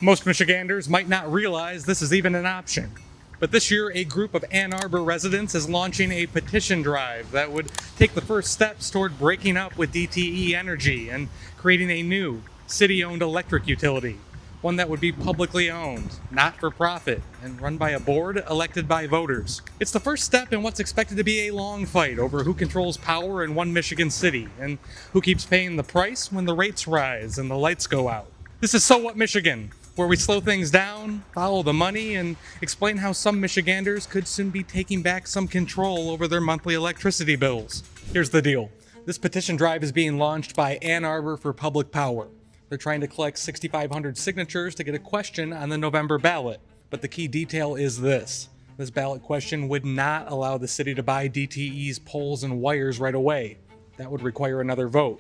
Most Michiganders might not realize this is even an option. But this year, a group of Ann Arbor residents is launching a petition drive that would take the first steps toward breaking up with DTE Energy and creating a new, city-owned electric utility. One that would be publicly owned, not for profit, and run by a board elected by voters. It's the first step in what's expected to be a long fight over who controls power in one Michigan city and who keeps paying the price when the rates rise and the lights go out. This is So What Michigan, where we slow things down, follow the money, and explain how some Michiganders could soon be taking back some control over their monthly electricity bills. Here's the deal. This petition drive is being launched by Ann Arbor for Public Power. They're trying to collect 6,500 signatures to get a question on the November ballot. But the key detail is this. This ballot question would not allow the city to buy DTE's poles and wires right away. That would require another vote.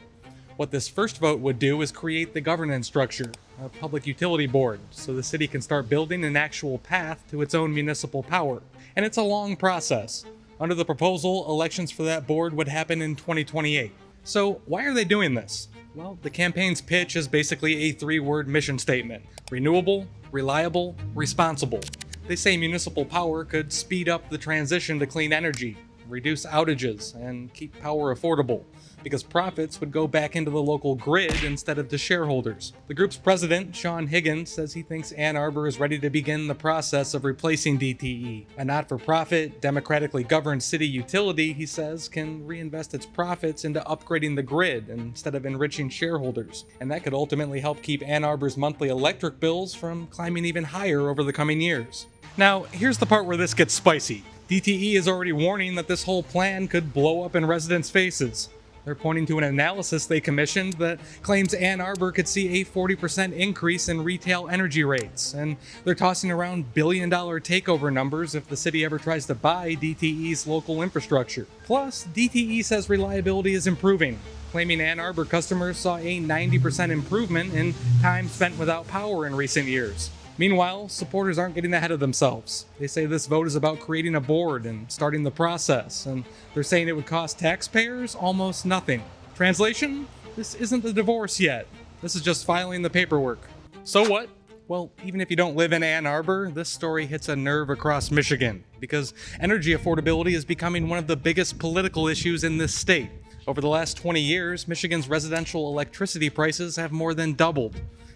What this first vote would do is create the governance structure, a public utility board, so the city can start building an actual path to its own municipal power. And it's a long process. Under the proposal, elections for that board would happen in 2028. So why are they doing this? Well, the campaign's pitch is basically a three-word mission statement: renewable, reliable, responsible. They say municipal power could speed up the transition to clean energy, reduce outages, and keep power affordable, because profits would go back into the local grid instead of to shareholders. The group's president, Sean Higgins, says he thinks Ann Arbor is ready to begin the process of replacing DTE. A not-for-profit, democratically governed city utility, he says, can reinvest its profits into upgrading the grid instead of enriching shareholders. And that could ultimately help keep Ann Arbor's monthly electric bills from climbing even higher over the coming years. Now, here's the part where this gets spicy. DTE is already warning that this whole plan could blow up in residents' faces. They're pointing to an analysis they commissioned that claims Ann Arbor could see a 40% increase in retail energy rates, and they're tossing around billion-dollar takeover numbers if the city ever tries to buy DTE's local infrastructure. Plus, DTE says reliability is improving, claiming Ann Arbor customers saw a 90% improvement in time spent without power in recent years. Meanwhile, supporters aren't getting ahead of themselves. They say this vote is about creating a board and starting the process, and they're saying it would cost taxpayers almost nothing. Translation? This isn't the divorce yet. This is just filing the paperwork. So what? Well, even if you don't live in Ann Arbor, this story hits a nerve across Michigan, because energy affordability is becoming one of the biggest political issues in this state. Over the last 20 years, Michigan's residential electricity prices have more than doubled.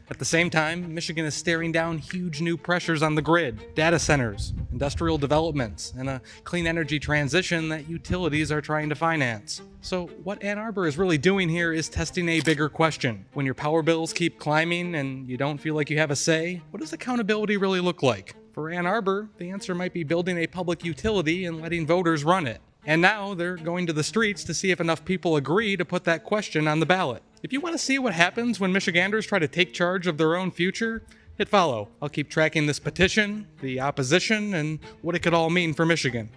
At the same time, Michigan is staring down huge new pressures on the grid, data centers, industrial developments, and a clean energy transition that utilities are trying to finance. So what Ann Arbor is really doing here is testing a bigger question. When your power bills keep climbing and you don't feel like you have a say, what does accountability really look like? For Ann Arbor, the answer might be building a public utility and letting voters run it. And now they're going to the streets to see if enough people agree to put that question on the ballot. If you want to see what happens when Michiganders try to take charge of their own future, hit follow. I'll keep tracking this petition, the opposition, and what it could all mean for Michigan.